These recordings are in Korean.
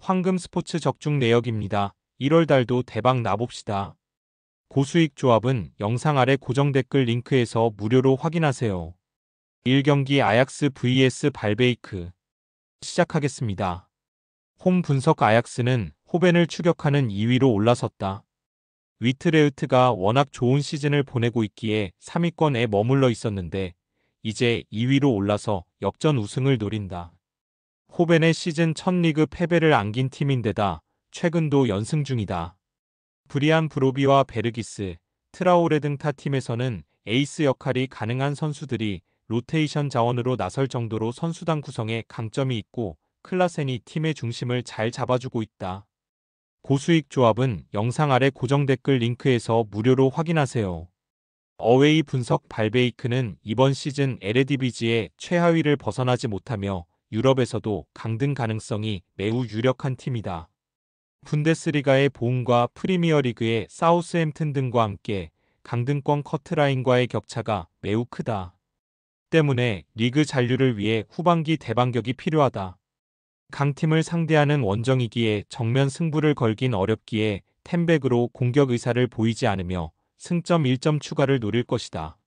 황금 스포츠 적중 내역입니다. 1월 달도 대박 나봅시다. 고수익 조합은 영상 아래 고정 댓글 링크에서 무료로 확인하세요. 1경기 아약스 vs 발베이크 시작하겠습니다. 홈 분석 아약스는 호벤을 추격하는 2위로 올라섰다. 위트레흐트가 워낙 좋은 시즌을 보내고 있기에 3위권에 머물러 있었는데 이제 2위로 올라서 역전 우승을 노린다. 호벤의 시즌 첫 리그 패배를 안긴 팀인데다 최근도 연승 중이다. 브리안 브로비와 베르기스, 트라오레 등 타 팀에서는 에이스 역할이 가능한 선수들이 로테이션 자원으로 나설 정도로 선수단 구성에 강점이 있고 클라센이 팀의 중심을 잘 잡아주고 있다. 고수익 조합은 영상 아래 고정 댓글 링크에서 무료로 확인하세요. 어웨이 분석 발베이크는 이번 시즌 에레디비지의 최하위를 벗어나지 못하며 유럽에서도 강등 가능성이 매우 유력한 팀이다. 분데스리가의 보움과 프리미어리그의 사우스햄튼 등과 함께 강등권 커트라인과의 격차가 매우 크다. 때문에 리그 잔류를 위해 후반기 대반격이 필요하다. 강팀을 상대하는 원정이기에 정면 승부를 걸긴 어렵기에 템백으로 공격 의사를 보이지 않으며 승점 1점 추가를 노릴 것이다.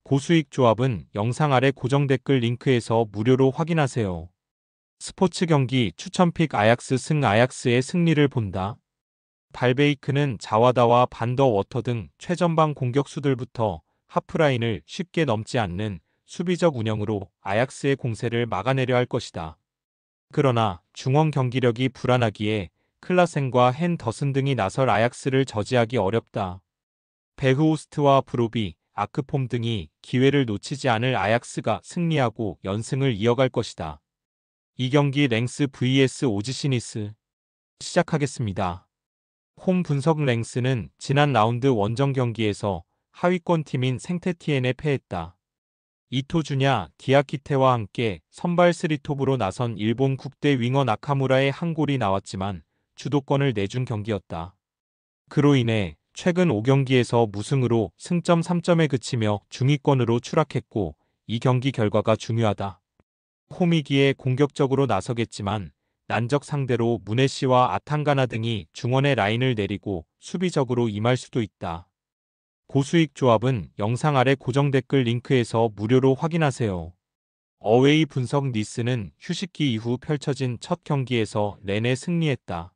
고수익 조합은 영상 아래 고정 댓글 링크에서 무료로 확인하세요. 스포츠 경기 추천픽 아약스 승 아약스의 승리를 본다. 발베이크는 자와다와 반더 워터 등 최전방 공격수들부터 하프라인을 쉽게 넘지 않는 수비적 운영으로 아약스의 공세를 막아내려 할 것이다. 그러나 중원 경기력이 불안하기에 클라센과 henderson 등이 나설 아약스를 저지하기 어렵다. 베흐오스트와 브로비, 아크폼 등이 기회를 놓치지 않을 아약스가 승리하고 연승을 이어갈 것이다. 이 경기 랭스 vs 오지시니스 시작하겠습니다. 홈 분석 랭스는 지난 라운드 원정 경기에서 하위권 팀인 생테티엔에 패했다. 이토주냐 디아키테와 함께 선발 3톱으로 나선 일본 국대 윙어 나카무라의 한 골이 나왔지만 주도권을 내준 경기였다. 그로 인해 최근 5경기에서 무승으로 승점 3점에 그치며 중위권으로 추락했고 이 경기 결과가 중요하다. 홈이기에 공격적으로 나서겠지만 난적 상대로 무네시와 아탄가나 등이 중원의 라인을 내리고 수비적으로 임할 수도 있다. 고수익 조합은 영상 아래 고정 댓글 링크에서 무료로 확인하세요. 어웨이 분석 니스는 휴식기 이후 펼쳐진 첫 경기에서 렌에 승리했다.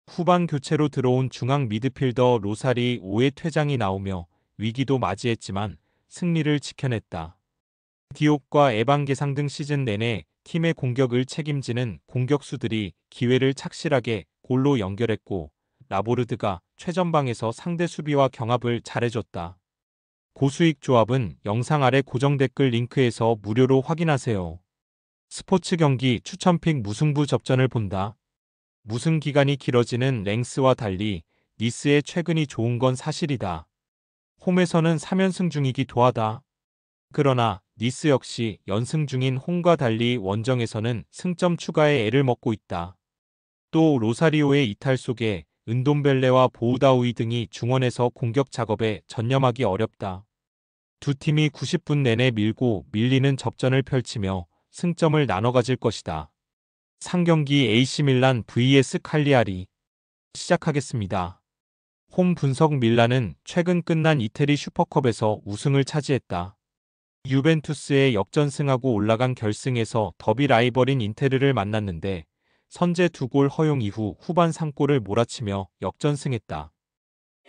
후반 교체로 들어온 중앙 미드필더 로사리 5회 퇴장이 나오며 위기도 맞이했지만 승리를 지켜냈다. 디옵과 에반게상 등 시즌 내내 팀의 공격을 책임지는 공격수들이 기회를 착실하게 골로 연결했고 라보르드가 최전방에서 상대 수비와 경합을 잘해줬다. 고수익 조합은 영상 아래 고정 댓글 링크에서 무료로 확인하세요. 스포츠 경기 추천픽 무승부 접전을 본다. 무승 기간이 길어지는 랭스와 달리 니스의 최근이 좋은 건 사실이다. 홈에서는 3연승 중이기도 하다. 그러나 니스 역시 연승 중인 홈과 달리 원정에서는 승점 추가에 애를 먹고 있다. 또 로사리오의 이탈 속에 은돔벨레와 보우다우이 등이 중원에서 공격 작업에 전념하기 어렵다. 두 팀이 90분 내내 밀고 밀리는 접전을 펼치며 승점을 나눠 가질 것이다. 상경기 AC밀란 vs 칼리아리 시작하겠습니다. 홈 분석 밀란은 최근 끝난 이태리 슈퍼컵에서 우승을 차지했다. 유벤투스의 역전승하고 올라간 결승에서 더비 라이벌인 인테르를 만났는데 선제 2골 허용 이후 후반 3골을 몰아치며 역전승했다.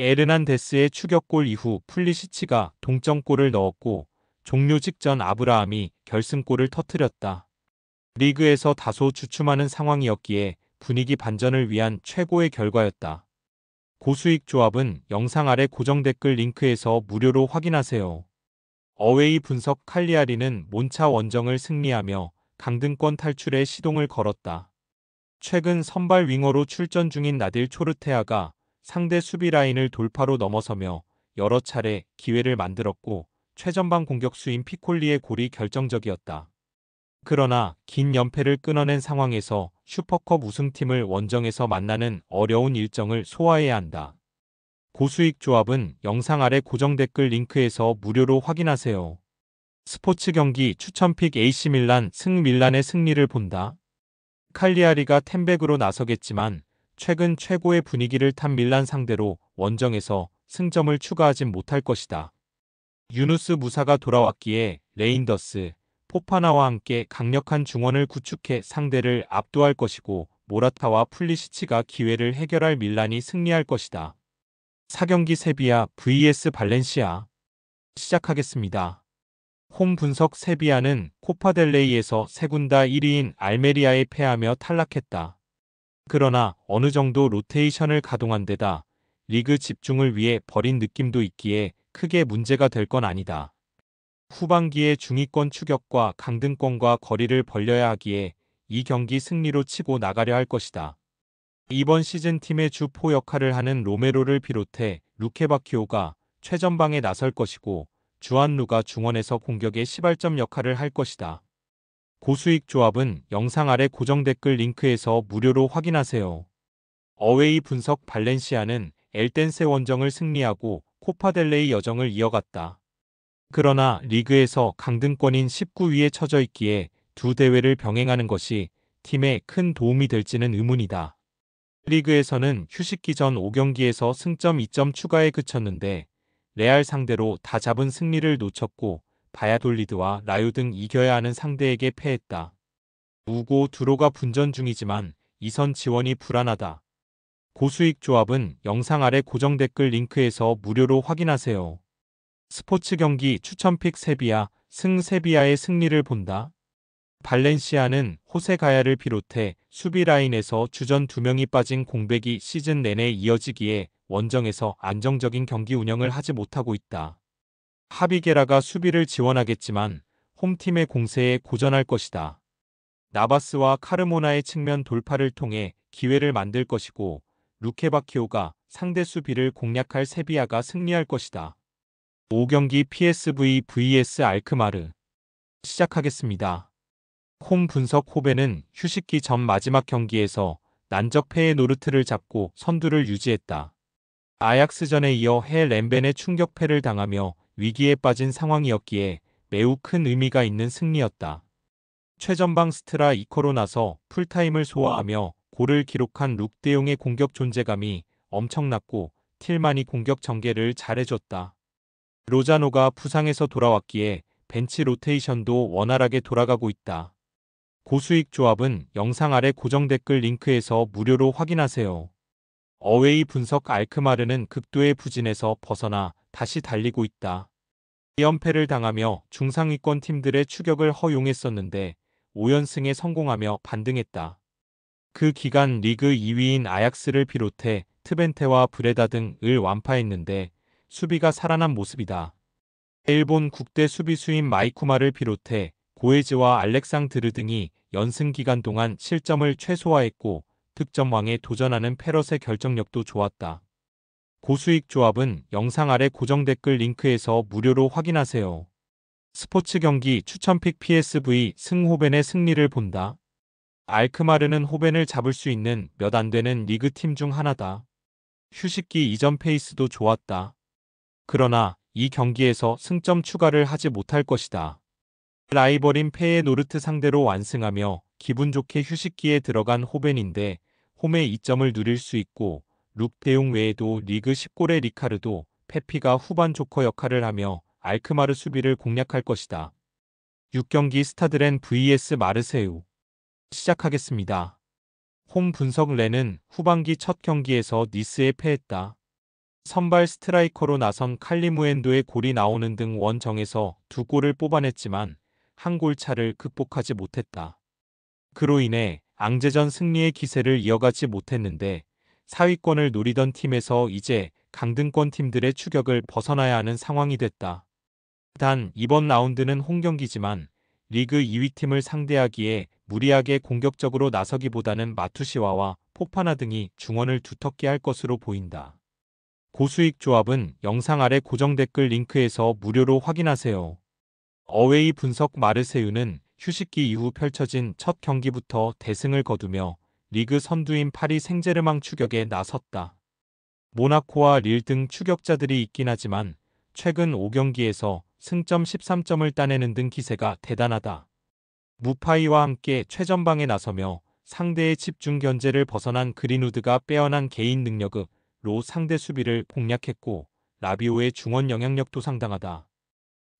에르난데스의 추격골 이후 플리시치가 동점골을 넣었고 종료 직전 아브라함이 결승골을 터뜨렸다. 리그에서 다소 주춤하는 상황이었기에 분위기 반전을 위한 최고의 결과였다. 고수익 조합은 영상 아래 고정 댓글 링크에서 무료로 확인하세요. 어웨이 분석 칼리아리는 몬차 원정을 승리하며 강등권 탈출에 시동을 걸었다. 최근 선발 윙어로 출전 중인 나딜 초르테아가 상대 수비 라인을 돌파로 넘어서며 여러 차례 기회를 만들었고 최전방 공격수인 피콜리의 골이 결정적이었다. 그러나 긴 연패를 끊어낸 상황에서 슈퍼컵 우승팀을 원정에서 만나는 어려운 일정을 소화해야 한다. 고수익 조합은 영상 아래 고정 댓글 링크에서 무료로 확인하세요. 스포츠 경기 추천픽 AC밀란 승 밀란의 승리를 본다. 칼리아리가 템백으로 나서겠지만 최근 최고의 분위기를 탄 밀란 상대로 원정에서 승점을 추가하진 못할 것이다. 유누스 무사가 돌아왔기에 레인더스, 포파나와 함께 강력한 중원을 구축해 상대를 압도할 것이고 모라타와 풀리시치가 기회를 해결할 밀란이 승리할 것이다. 4경기 세비야 vs 발렌시아 시작하겠습니다. 홈 분석 세비야는 코파델레이에서 세군다 1위인 알메리아에 패하며 탈락했다. 그러나 어느 정도 로테이션을 가동한 데다 리그 집중을 위해 버린 느낌도 있기에 크게 문제가 될 건 아니다. 후반기에 중위권 추격과 강등권과 거리를 벌려야 하기에 이 경기 승리로 치고 나가려 할 것이다. 이번 시즌 팀의 주포 역할을 하는 로메로를 비롯해 루케바키오가 최전방에 나설 것이고 주안루가 중원에서 공격의 시발점 역할을 할 것이다. 고수익 조합은 영상 아래 고정 댓글 링크에서 무료로 확인하세요. 어웨이 분석 발렌시아는 엘덴세 원정을 승리하고 코파델레이 여정을 이어갔다. 그러나 리그에서 강등권인 19위에 처져 있기에 두 대회를 병행하는 것이 팀에 큰 도움이 될지는 의문이다. 리그에서는 휴식기 전 5경기에서 승점 2점 추가에 그쳤는데 레알 상대로 다 잡은 승리를 놓쳤고 바야돌리드와 라요 등 이겨야 하는 상대에게 패했다. 우고 두로가 분전 중이지만 이선 지원이 불안하다. 고수익 조합은 영상 아래 고정 댓글 링크에서 무료로 확인하세요. 스포츠 경기 추천픽 세비야, 세비야의 승리를 본다. 발렌시아는 호세 가야를 비롯해 수비 라인에서 주전 2명이 빠진 공백이 시즌 내내 이어지기에 원정에서 안정적인 경기 운영을 하지 못하고 있다. 하비게라가 수비를 지원하겠지만 홈팀의 공세에 고전할 것이다. 나바스와 카르모나의 측면 돌파를 통해 기회를 만들 것이고 루케바키오가 상대 수비를 공략할 세비야가 승리할 것이다. 5경기 PSV vs 알크마르 시작하겠습니다. 홈 분석 호벤은 휴식기 전 마지막 경기에서 난적 패의 노르트를 잡고 선두를 유지했다. 아약스전에 이어 해 렘벤의 충격패를 당하며 위기에 빠진 상황이었기에 매우 큰 의미가 있는 승리였다. 최전방 스트라 이코로 나서 풀타임을 소화하며 골을 기록한 룩대용의 공격 존재감이 엄청났고 틸만이 공격 전개를 잘해줬다. 로자노가 부상에서 돌아왔기에 벤치 로테이션도 원활하게 돌아가고 있다. 고수익 조합은 영상 아래 고정 댓글 링크에서 무료로 확인하세요. 어웨이 분석 알크마르는 극도의 부진에서 벗어나 다시 달리고 있다. 2연패를 당하며 중상위권 팀들의 추격을 허용했었는데 5연승에 성공하며 반등했다. 그 기간 리그 2위인 아약스를 비롯해 트벤테와 브레다 등을 완파했는데 수비가 살아난 모습이다. 일본 국대 수비수인 마이쿠마를 비롯해 고에즈와 알렉상드르 등이 연승 기간 동안 실점을 최소화했고 득점왕에 도전하는 페럿의 결정력도 좋았다. 고수익 조합은 영상 아래 고정 댓글 링크에서 무료로 확인하세요. 스포츠 경기 추천픽 PSV 호벤의 승리를 본다. 알크마르는 호벤을 잡을 수 있는 몇 안 되는 리그 팀 중 하나다. 휴식기 이전 페이스도 좋았다. 그러나 이 경기에서 승점 추가를 하지 못할 것이다. 라이벌인 페의 노르트 상대로 완승하며 기분 좋게 휴식기에 들어간 호벤인데 홈의 이점을 누릴 수 있고 룩 대용 외에도 리그 10골의 리카르도, 페피가 후반 조커 역할을 하며 알크마르 수비를 공략할 것이다. 6경기 스타드렌 vs 마르세유 시작하겠습니다. 홈 분석 렌은 후반기 첫 경기에서 니스에 패했다. 선발 스트라이커로 나선 칼리무엔도의 골이 나오는 등 원정에서 2골을 뽑아냈지만 한 골 차를 극복하지 못했다. 그로 인해 앙제전 승리의 기세를 이어가지 못했는데 4위권을 노리던 팀에서 이제 강등권 팀들의 추격을 벗어나야 하는 상황이 됐다. 단 이번 라운드는 홈경기지만 리그 2위 팀을 상대하기에 무리하게 공격적으로 나서기보다는 마투시와와 포파나 등이 중원을 두텁게 할 것으로 보인다. 고수익 조합은 영상 아래 고정 댓글 링크에서 무료로 확인하세요. 어웨이 분석 마르세유는 휴식기 이후 펼쳐진 첫 경기부터 대승을 거두며 리그 선두인 파리 생제르맹 추격에 나섰다. 모나코와 릴 등 추격자들이 있긴 하지만 최근 5경기에서 승점 13점을 따내는 등 기세가 대단하다. 무파이와 함께 최전방에 나서며 상대의 집중 견제를 벗어난 그린우드가 빼어난 개인 능력으로 상대 수비를 공략했고 라비오의 중원 영향력도 상당하다.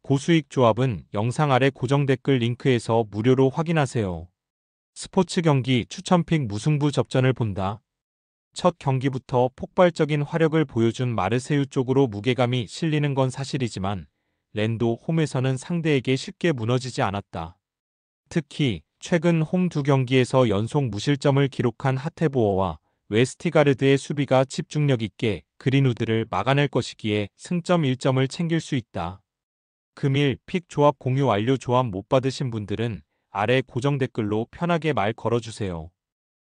고수익 조합은 영상 아래 고정 댓글 링크에서 무료로 확인하세요. 스포츠 경기 추천픽 무승부 접전을 본다. 첫 경기부터 폭발적인 화력을 보여준 마르세유 쪽으로 무게감이 실리는 건 사실이지만 렌도 홈에서는 상대에게 쉽게 무너지지 않았다. 특히 최근 홈 두 경기에서 연속 무실점을 기록한 하테보어와 웨스티가르드의 수비가 집중력 있게 그린우드를 막아낼 것이기에 승점 1점을 챙길 수 있다. 금일 픽 조합 공유 완료. 조합 못 받으신 분들은 아래 고정 댓글로 편하게 말 걸어주세요.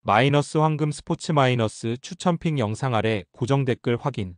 마이너스 황금 스포츠 마이너스 추천픽 영상 아래 고정 댓글 확인.